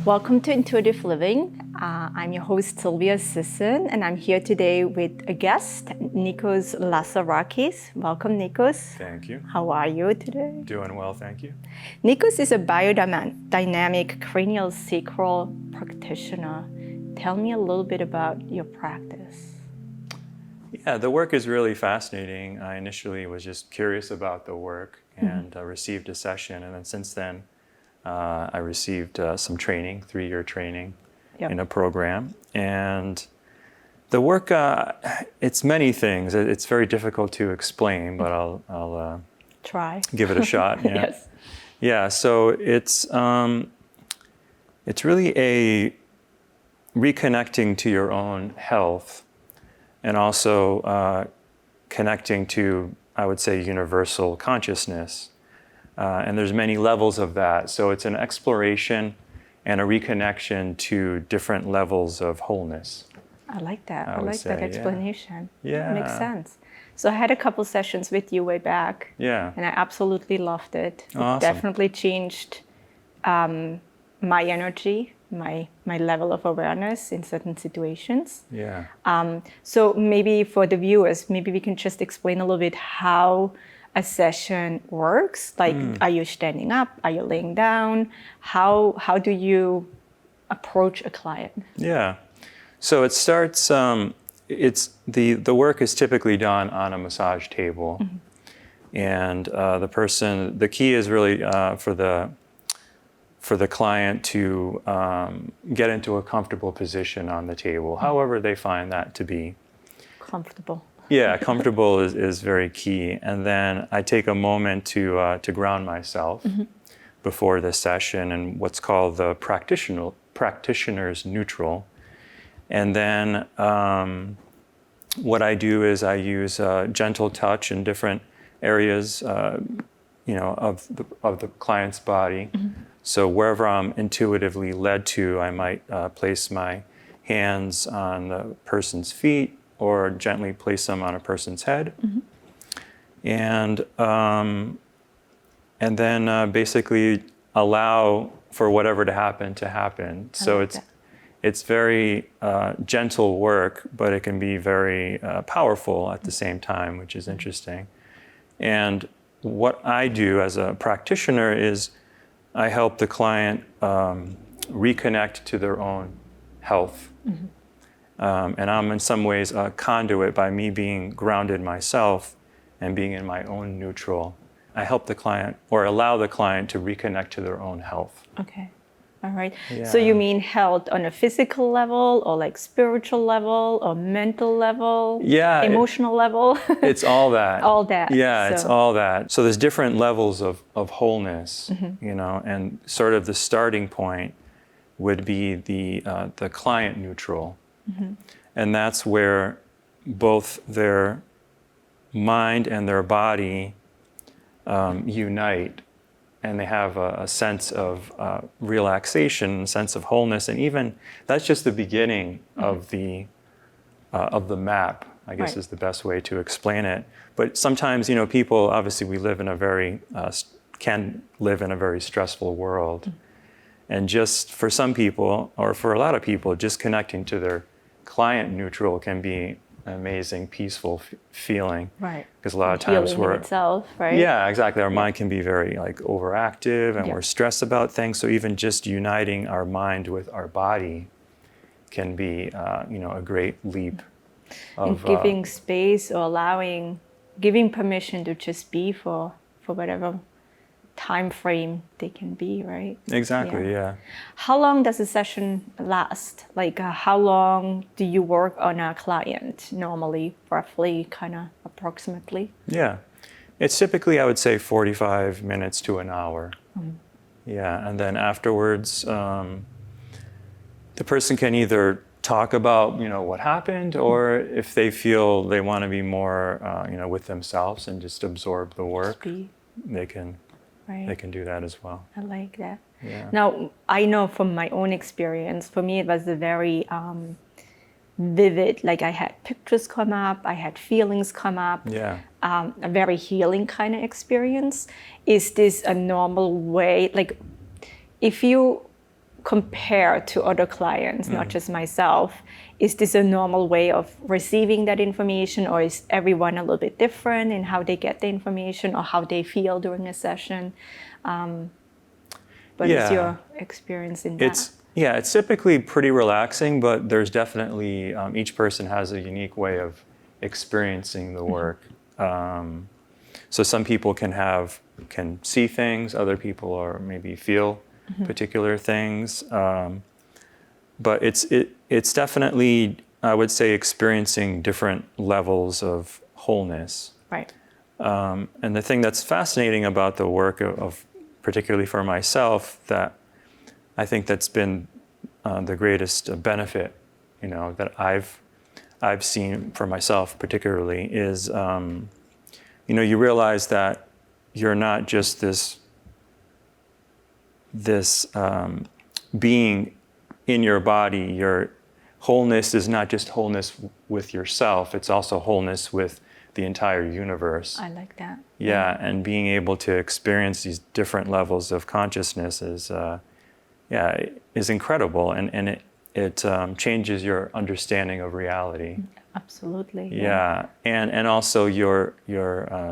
Welcome to Intuitive Living. I'm your host, Silvia Sisson, and I'm here today with a guest, Niko Lazarakis. Welcome, Nikos. Thank you. How are you today? Doing well, thank you. Nikos is a biodynamic craniosacral practitioner. Tell me a little bit about your practice. Yeah, the work is really fascinating. I initially was just curious about the work and received a session, and then since then I received some training, 3-year training in a program. And the work, it's many things. It's very difficult to explain, but I'll try. Give it a shot. Yeah. Yes. Yeah, so it's really a reconnecting to your own health and also connecting to, I would say, universal consciousness. And there's many levels of that. So it's an exploration and a reconnection to different levels of wholeness. I like that. I like that explanation. Yeah. Makes sense. So I had a couple sessions with you way back. Yeah. And I absolutely loved it. Awesome. It definitely changed my energy, my level of awareness in certain situations. Yeah. So maybe for the viewers, maybe we can just explain a little bit how a session works. Like, are you standing up? Are you laying down? How do you approach a client? Yeah. So it starts, it's the work is typically done on a massage table. And the key is really for the client to get into a comfortable position on the table, however they find that to be. Comfortable. Yeah, comfortable is very key. And then I take a moment to ground myself before the session in what's called the practitioner's neutral. And then what I do is I use gentle touch in different areas, of the client's body. So wherever I'm intuitively led to, I might place my hands on the person's feet or gently place them on a person's head. And then basically allow for whatever to happen. So it's very gentle work, but it can be very powerful at the same time, which is interesting. And what I do as a practitioner is I help the client reconnect to their own health. And I'm in some ways a conduit by me being grounded myself and being in my own neutral. I help the client or allow the client to reconnect to their own health. Okay. All right. Yeah. So you mean health on a physical level or like spiritual level or mental level? Yeah. Emotional level? It's all that. All that. Yeah, it's all that. So there's different levels of wholeness, and sort of the starting point would be the client neutral. And that's where both their mind and their body unite, and they have a sense of relaxation, a sense of wholeness, and even that's just the beginning of the map, I guess is the best way to explain it. But sometimes, people, obviously we live in can live in a very stressful world. And just for some people, or for a lot of people, just connecting to their client neutral can be an amazing, peaceful feeling. Right. Because a lot of times we're in itself, right? Yeah, exactly. Our mind can be very overactive, and we're stressed about things. So even just uniting our mind with our body can be, a great leap. Of, and giving space or giving permission to just be for whatever time frame they can be, right? Exactly, yeah. How long does a session last? Like how long do you work on a client normally, roughly, kind of approximately? Yeah, it's typically, I would say, 45 minutes to an hour. Yeah, and then afterwards, the person can either talk about, what happened, or if they feel they want to be more, with themselves and just absorb the work, they can. Right. They can do that as well. I like that. Yeah. Now, I know from my own experience, for me it was a very vivid, like I had pictures come up, I had feelings come up, a very healing kind of experience. Is this a normal way? Like if you compare to other clients, not just myself, is this a normal way of receiving that information, or is everyone a little bit different in how they get the information or how they feel during a session? What is your experience in that? It's typically pretty relaxing, but there's definitely, each person has a unique way of experiencing the work. So some people can see things, other people or maybe feel particular things. But it's definitely, I would say, experiencing different levels of wholeness. Right. And the thing that's fascinating about the work of particularly for myself, that I think that's been the greatest benefit, that I've seen for myself particularly is, you realize that you're not just this being in your body. Your wholeness is not just wholeness with yourself, it's also wholeness with the entire universe. I like that. Yeah, and being able to experience these different levels of consciousness is incredible, and it changes your understanding of reality. Absolutely. Yeah, and also your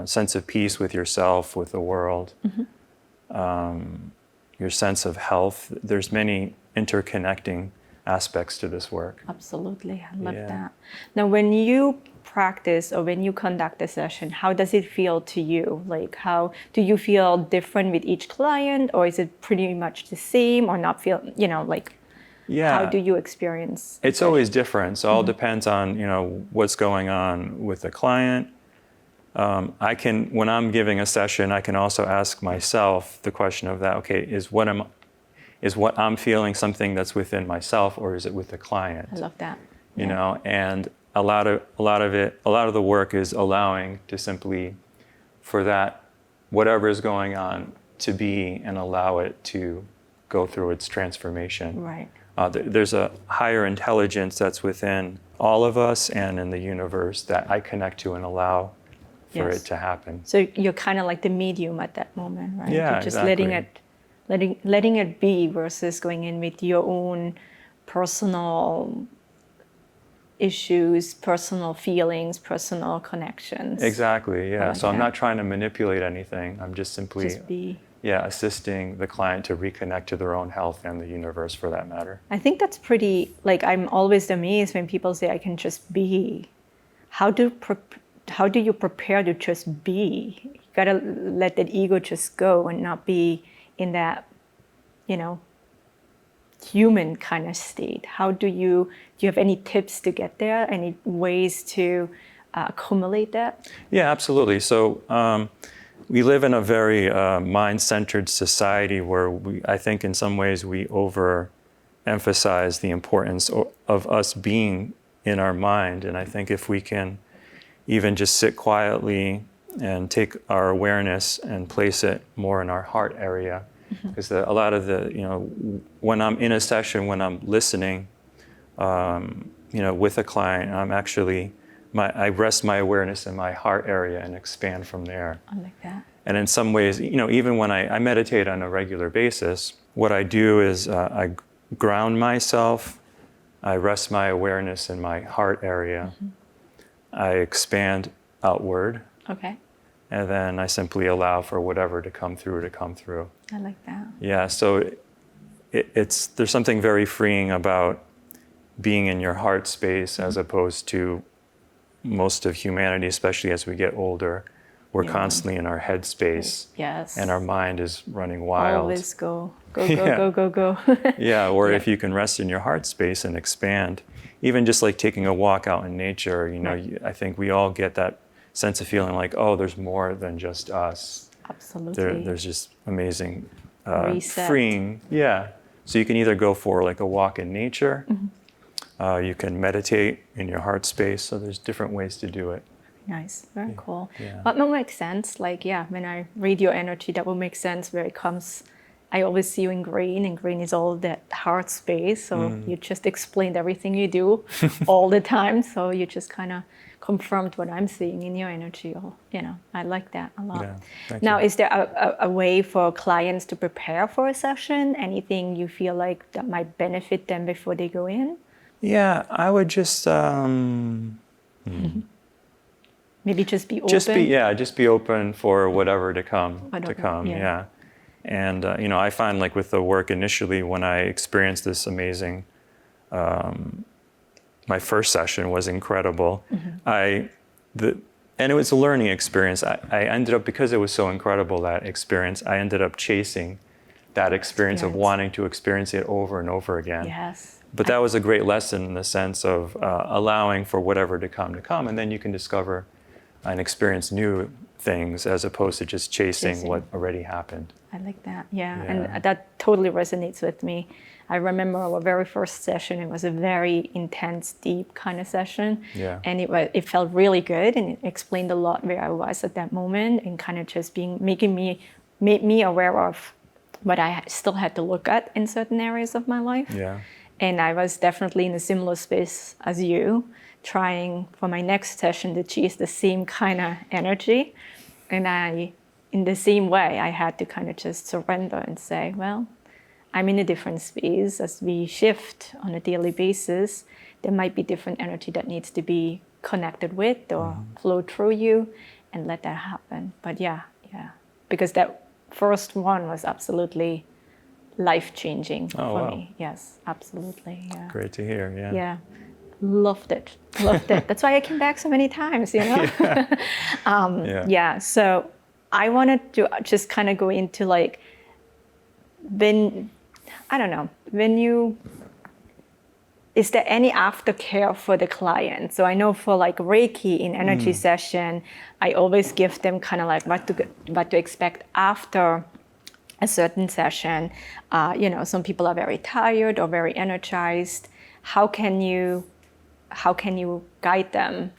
sense of peace with yourself, with the world, your sense of health. There's many interconnecting aspects to this work. Absolutely, I love that. Now, when you practice or when you conduct a session, how does it feel to you? Like, how do you feel different with each client, or is it pretty much the same, or not feel, how do you experience? It's always different. So it all depends on, what's going on with the client. When I'm giving a session, I can also ask myself the question of that, okay, is what I'm feeling something that's within myself, or is it with the client? I love that. And a lot of the work is allowing to simply, for that, whatever is going on, to be, and allow it to go through its transformation. Right. There's a higher intelligence that's within all of us and in the universe that I connect to and allow for it to happen. So you're kind of like the medium at that moment, right? Yeah, you're just exactly. letting it be versus going in with your own personal issues, personal feelings, personal connections. Exactly, yeah. Like so I'm that. not trying to manipulate anything. I'm just simply be. assisting the client to reconnect to their own health and the universe, for that matter. I think that's pretty, I'm always amazed when people say, I can just be. How do you prepare to just be? You gotta let that ego just go and not be in that, human kind of state. Do you have any tips to get there? Any ways to accumulate that? Yeah, absolutely. So we live in a very mind-centered society where I think in some ways we overemphasize the importance of us being in our mind. And I think if we can even just sit quietly and take our awareness and place it more in our heart area, because a lot of when I'm in a session, when I'm listening, with a client, I'm actually, I rest my awareness in my heart area and expand from there. I like that. And in some ways, even when I meditate on a regular basis, what I do is I ground myself, I rest my awareness in my heart area, I expand outward. Okay. And then I simply allow for whatever to come through. I like that. Yeah, so there's something very freeing about being in your heart space as opposed to most of humanity, especially as we get older. We're constantly in our head space. Yes. And our mind is running wild. Always go. Go. Yeah, or if you can rest in your heart space and expand, even just like taking a walk out in nature, I think we all get that sense of feeling like, oh, there's more than just us. Absolutely. There's just amazing, Reset. freeing. Yeah. So you can either go for like a walk in nature, you can meditate in your heart space. So there's different ways to do it. Nice. Very cool. Yeah. But that makes sense. When I read your energy, that will make sense where it comes I always see you in green, and green is all that heart space. So you just explained everything you do all the time. So you just kind of confirmed what I'm seeing in your energy. I like that a lot. Yeah, thank Now, you. is there a way for clients to prepare for a session? Anything you feel like that might benefit them before they go in? Yeah, I would just Maybe just be open. just be open for whatever to come. Whatever, Yeah. And I find like with the work initially, when I experienced this amazing, my first session was incredible. And it was a learning experience. I ended up, because it was so incredible, that experience, I ended up chasing that experience of wanting to experience it over and over again. Yes. But that was a great lesson in the sense of allowing for whatever to come, and then you can discover and experience new things as opposed to just chasing what already happened. I like that. Yeah, and that totally resonates with me. I remember our very first session. It was a very intense, deep kind of session. Yeah. And it felt really good, and it explained a lot where I was at that moment, and kind of just made me aware of what I still had to look at in certain areas of my life. Yeah. And I was definitely in a similar space as you, trying for my next session to chase the same kind of energy. And in the same way, I had to kind of just surrender and say, well, I'm in a different space. As we shift on a daily basis, there might be different energy that needs to be connected with or flow through you, and let that happen. But yeah, because that first one was absolutely life-changing for me. Yes, absolutely. Yeah. Great to hear. Yeah. Yeah. Loved it. That's why I came back so many times, Yeah. So I wanted to just kind of go into like, is there any aftercare for the client? So I know for like Reiki in energy session, I always give them kind of like what to expect after a certain session. Some people are very tired or very energized. How can you guide them,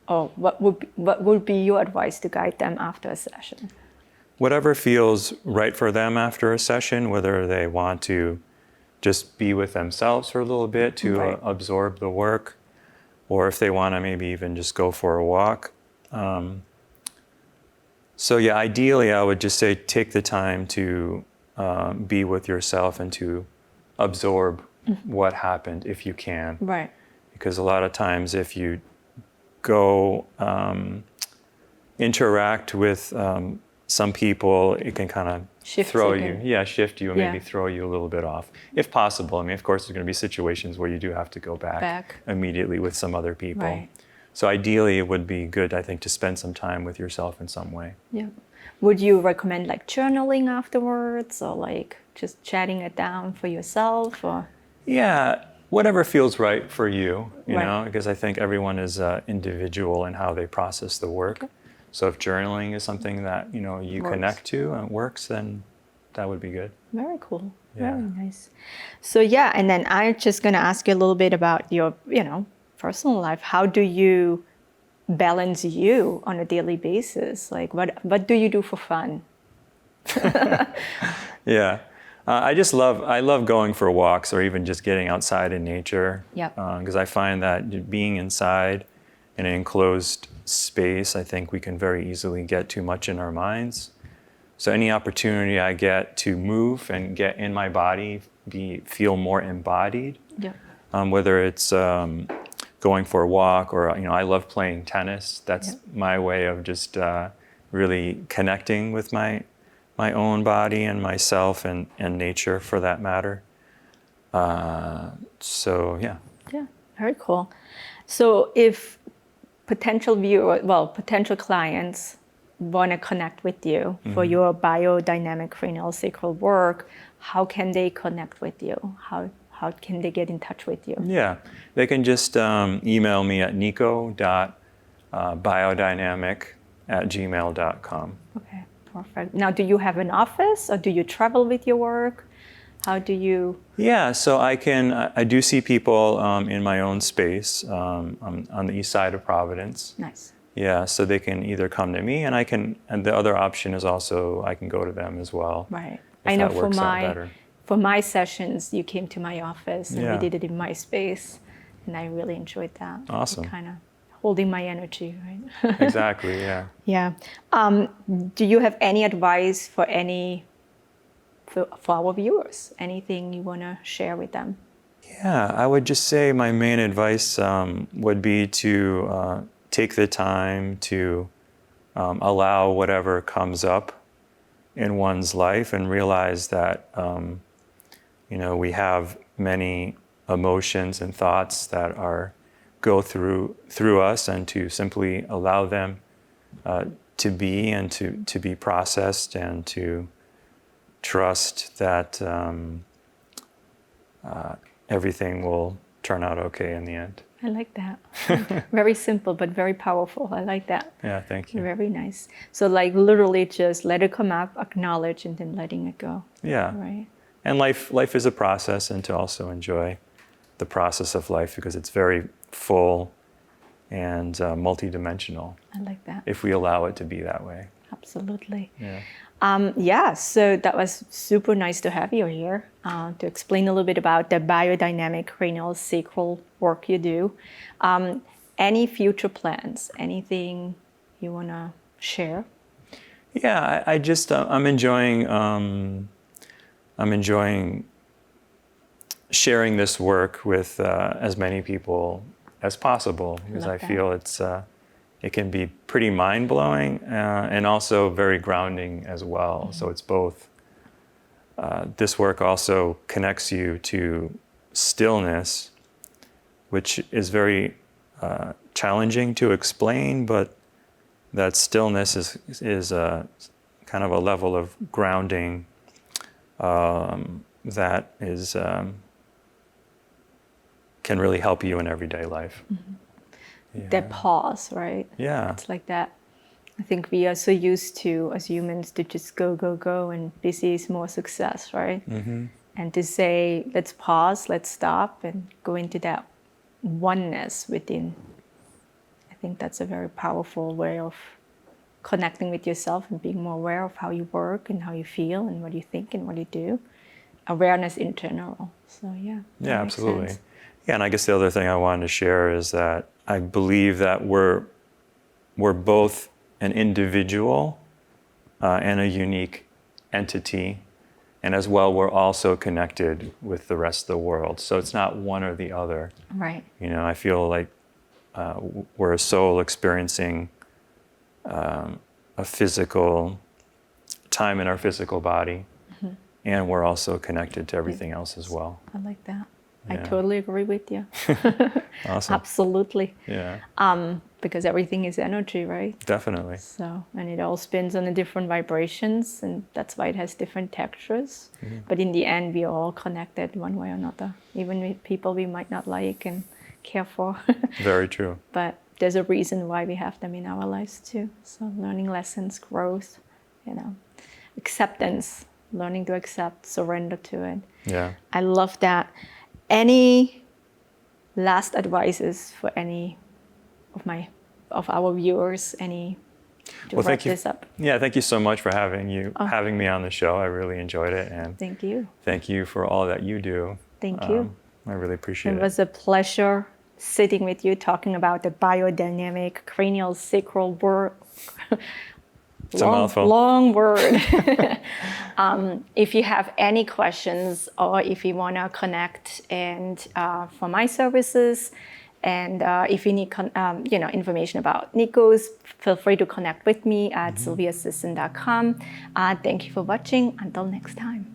or what would be your advice to guide them after a session? Whatever feels right for them after a session, whether they want to just be with themselves for a little bit to absorb the work, or if they want to maybe even just go for a walk. So yeah, ideally I would just say take the time to be with yourself and to absorb what happened if you can. Right. Because a lot of times if you go interact with some people, it can kind of shift you and maybe throw you a little bit off, if possible. I mean, of course, there's going to be situations where you do have to go back immediately with some other people. Right. So ideally, it would be good, I think, to spend some time with yourself in some way. Yeah. Would you recommend like journaling afterwards, or like just chatting it down for yourself, or? Yeah, whatever feels right for you, you know, because I think everyone is individual in how they process the work. Okay. So if journaling is something that, you connect to and works, then that would be good. Very cool. Yeah. Very nice. So yeah, and then I'm just going to ask you a little bit about your, personal life. How do you balance you on a daily basis? Like what do you do for fun? Yeah. I love going for walks, or even just getting outside in nature. Yeah. Because I find that being inside in an enclosed space, I think we can very easily get too much in our minds. So any opportunity I get to move and get in my body, feel more embodied, whether it's going for a walk, or I love playing tennis. That's my way of just really connecting with my own body and myself and nature, for that matter. So yeah. Yeah, very cool. So if potential clients want to connect with you for your biodynamic craniosacral work, how can they connect with you? How can they get in touch with you? Yeah, they can just email me at niko.biodynamic@gmail.com. Okay, perfect. Now, do you have an office, or do you travel with your work? How do you? Yeah, so I do see people in my own space on the east side of Providence. Nice. Yeah, so they can either come to me, and the other option is also I can go to them as well. Right. I know that works out better. for my sessions, you came to my office and Yeah. we did it in my space, and I really enjoyed that. Awesome. Kind of holding my energy, right? Exactly, yeah. Yeah. Do you have any advice for for our viewers? Anything you want to share with them? Yeah, I would just say my main advice would be to take the time to allow whatever comes up in one's life and realize that we have many emotions and thoughts that go through us, and to simply allow them to be and to be processed, and to trust that everything will turn out okay in the end. I like that. Very simple, but very powerful. I like that. Yeah, thank you. Very nice. So like literally just let it come up, acknowledge, and then letting it go. Yeah. Right. And life is a process, and to also enjoy the process of life, because it's very full and multidimensional. I like that. If we allow it to be that way. Absolutely. Yeah. So that was super nice to have you here to explain a little bit about the biodynamic craniosacral work you do. Any future plans? Anything you want to share? Yeah, I just I'm enjoying sharing this work with as many people as possible, because I feel it can be pretty mind-blowing and also very grounding as well. Mm-hmm. So it's both. This work also connects you to stillness, which is very challenging to explain, but that stillness is a kind of a level of grounding that is can really help you in everyday life. Mm-hmm. Yeah. That pause, right? Yeah. It's like that. I think we are so used to, as humans, to just go, and busy is more success, right? Mm-hmm. And to say, let's pause, let's stop, and go into that oneness within. I think that's a very powerful way of connecting with yourself and being more aware of how you work and how you feel and what you think and what you do. Awareness in general. So yeah. Yeah, absolutely. Yeah, and I guess the other thing I wanted to share is that I believe that we're both an individual and a unique entity, and as well we're also connected with the rest of the world. So it's not one or the other. Right. I feel like we're a soul experiencing a physical time in our physical body, mm-hmm. and we're also connected to everything else as well. I like that. Yeah. I totally agree with you. Awesome. Absolutely. Yeah. Because everything is energy, right? Definitely. So, and it all spins on the different vibrations, and that's why it has different textures. Mm-hmm. But in the end, we are all connected one way or another, even with people we might not like and care for. Very true. But there's a reason why we have them in our lives too. So learning lessons, growth, acceptance, learning to accept, surrender to it. Yeah. I love that. Any last advices for any of our viewers? To wrap this up? Yeah, thank you so much for having me on the show. I really enjoyed it, and thank you. Thank you for all that you do. Thank you. I really appreciate it. It was a pleasure sitting with you talking about the biodynamic craniosacral work. It's a mouthful. Long word. If you have any questions, or if you want to connect and for my services, and if you need information about Niko's, feel free to connect with me at silviasisson.com. Thank you for watching. Until next time.